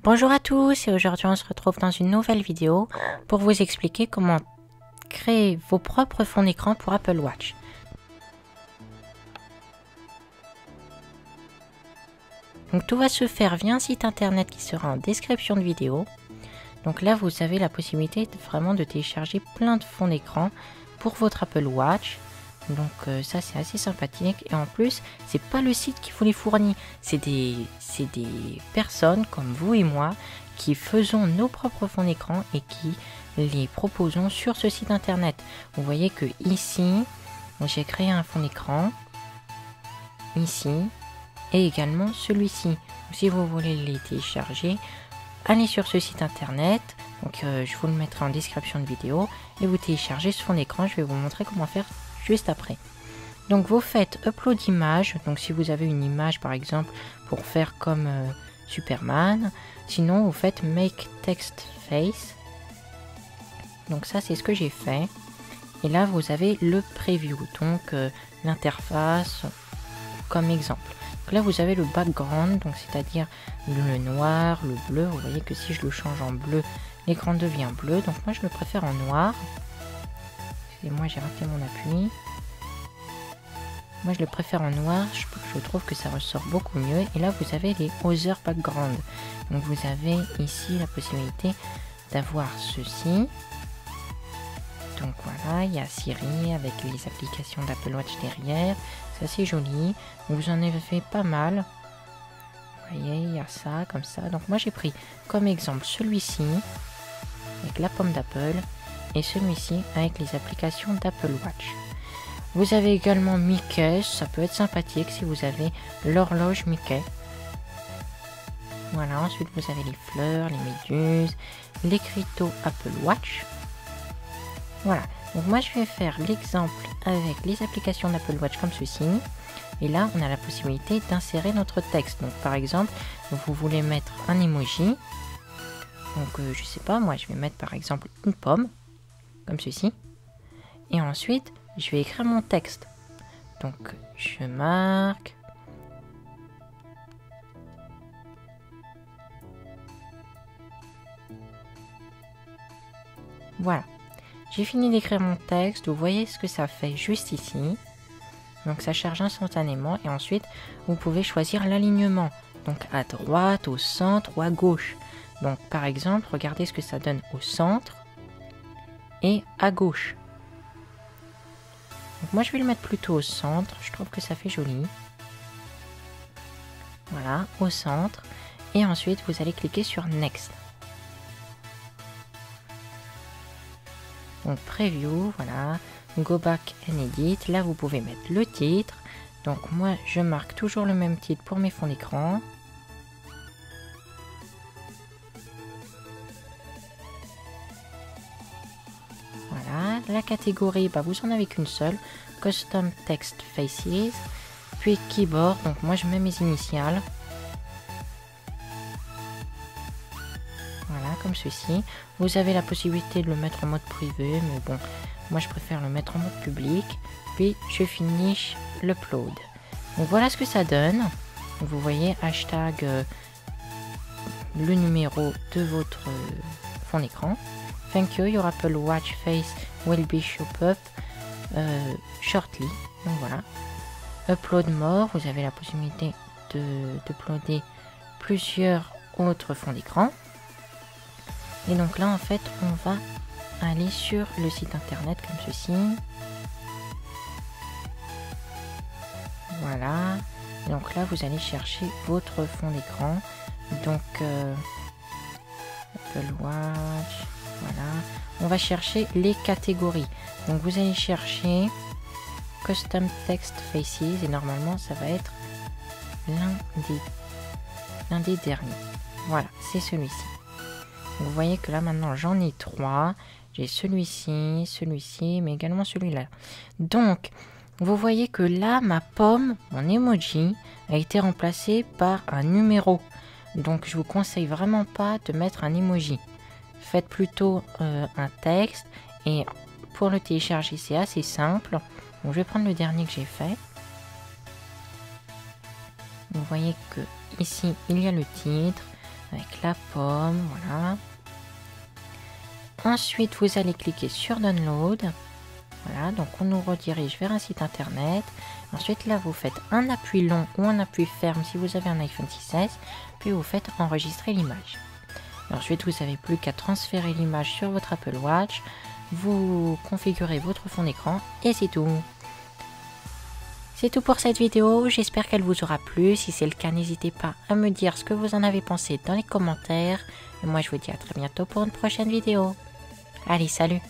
Bonjour à tous et aujourd'hui on se retrouve dans une nouvelle vidéo pour vous expliquer comment créer vos propres fonds d'écran pour Apple Watch. Donc tout va se faire via un site internet qui sera en description de vidéo. Donc là vous avez la possibilité vraiment de télécharger plein de fonds d'écran pour votre Apple Watch. Donc ça c'est assez sympathique et en plus c'est pas le site qui vous les fournit, c'est des personnes comme vous et moi qui faisons nos propres fonds d'écran et qui les proposons sur ce site internet. Vous voyez que ici j'ai créé un fond d'écran ici et également celui-ci. Si vous voulez les télécharger, allez sur ce site internet, donc je vous le mettrai en description de vidéo et vous téléchargez ce fond d'écran. Je vais vous montrer comment faire juste après. Donc vous faites upload image, donc si vous avez une image par exemple pour faire comme Superman, sinon vous faites make text face. Donc ça c'est ce que j'ai fait. Et là vous avez le preview, donc l'interface comme exemple. Donc là vous avez le background, donc c'est-à-dire le noir, le bleu. Vous voyez que si je le change en bleu, l'écran devient bleu. Donc moi je le préfère en noir. Et moi j'ai raté mon appui. Moi je le préfère en noir, je trouve que ça ressort beaucoup mieux. Et là vous avez les other background. Donc vous avez ici la possibilité d'avoir ceci. Donc voilà, il y a Siri avec les applications d'Apple Watch derrière. C'est assez joli. Vous en avez fait pas mal. Vous voyez, il y a ça comme ça. Donc moi j'ai pris comme exemple celui-ci avec la pomme d'Apple. Et celui-ci avec les applications d'Apple Watch. Vous avez également Mickey, ça peut être sympathique si vous avez l'horloge Mickey. Voilà, ensuite vous avez les fleurs, les méduses, l'écriteau Apple Watch. Voilà, donc moi je vais faire l'exemple avec les applications d'Apple Watch comme ceci. Et là on a la possibilité d'insérer notre texte. Donc par exemple, vous voulez mettre un emoji. Donc je sais pas, moi je vais mettre par exemple une pomme. Comme ceci. Et ensuite, je vais écrire mon texte. Donc, je marque. Voilà. J'ai fini d'écrire mon texte. Vous voyez ce que ça fait juste ici. Donc, ça charge instantanément. Et ensuite, vous pouvez choisir l'alignement. Donc, à droite, au centre ou à gauche. Donc, par exemple, regardez ce que ça donne au centre. Et à gauche. Donc moi je vais le mettre plutôt au centre, je trouve que ça fait joli. Voilà, au centre. Et ensuite vous allez cliquer sur Next. Donc Preview, voilà. Go back and edit. Là vous pouvez mettre le titre. Donc moi je marque toujours le même titre pour mes fonds d'écran. La catégorie, vous en avez qu'une seule, Custom Text Faces, puis Keyboard, donc moi je mets mes initiales. Voilà, comme ceci. Vous avez la possibilité de le mettre en mode privé, mais bon, moi je préfère le mettre en mode public. Puis je finish l'upload. Donc voilà ce que ça donne. Vous voyez, hashtag le numéro de votre fond d'écran. Thank you, your Apple Watch face will be show up shortly. Donc voilà. Upload more, vous avez la possibilité d'uploader plusieurs autres fonds d'écran. Et donc là, en fait, on va aller sur le site internet comme ceci. Voilà. Et donc là, vous allez chercher votre fond d'écran. Donc, Apple Watch. Voilà, on va chercher les catégories. Donc vous allez chercher Custom Text Faces et normalement ça va être l'un des derniers. Voilà, c'est celui-ci. Vous voyez que là maintenant j'en ai 3. J'ai celui-ci, celui-ci, mais également celui-là. Donc vous voyez que là ma pomme, mon emoji, a été remplacée par un numéro. Donc je vous conseille vraiment pas de mettre un emoji. Faites plutôt un texte et pour le télécharger c'est assez simple. Donc, je vais prendre le dernier que j'ai fait. Vous voyez que ici il y a le titre avec la pomme, voilà. Ensuite, vous allez cliquer sur Download. Voilà, donc on nous redirige vers un site internet. Ensuite, là, vous faites un appui long ou un appui ferme si vous avez un iPhone 6S. Puis vous faites enregistrer l'image. Ensuite, vous n'avez plus qu'à transférer l'image sur votre Apple Watch. Vous configurez votre fond d'écran et c'est tout. C'est tout pour cette vidéo, j'espère qu'elle vous aura plu. Si c'est le cas, n'hésitez pas à me dire ce que vous en avez pensé dans les commentaires. Et moi, je vous dis à très bientôt pour une prochaine vidéo. Allez, salut!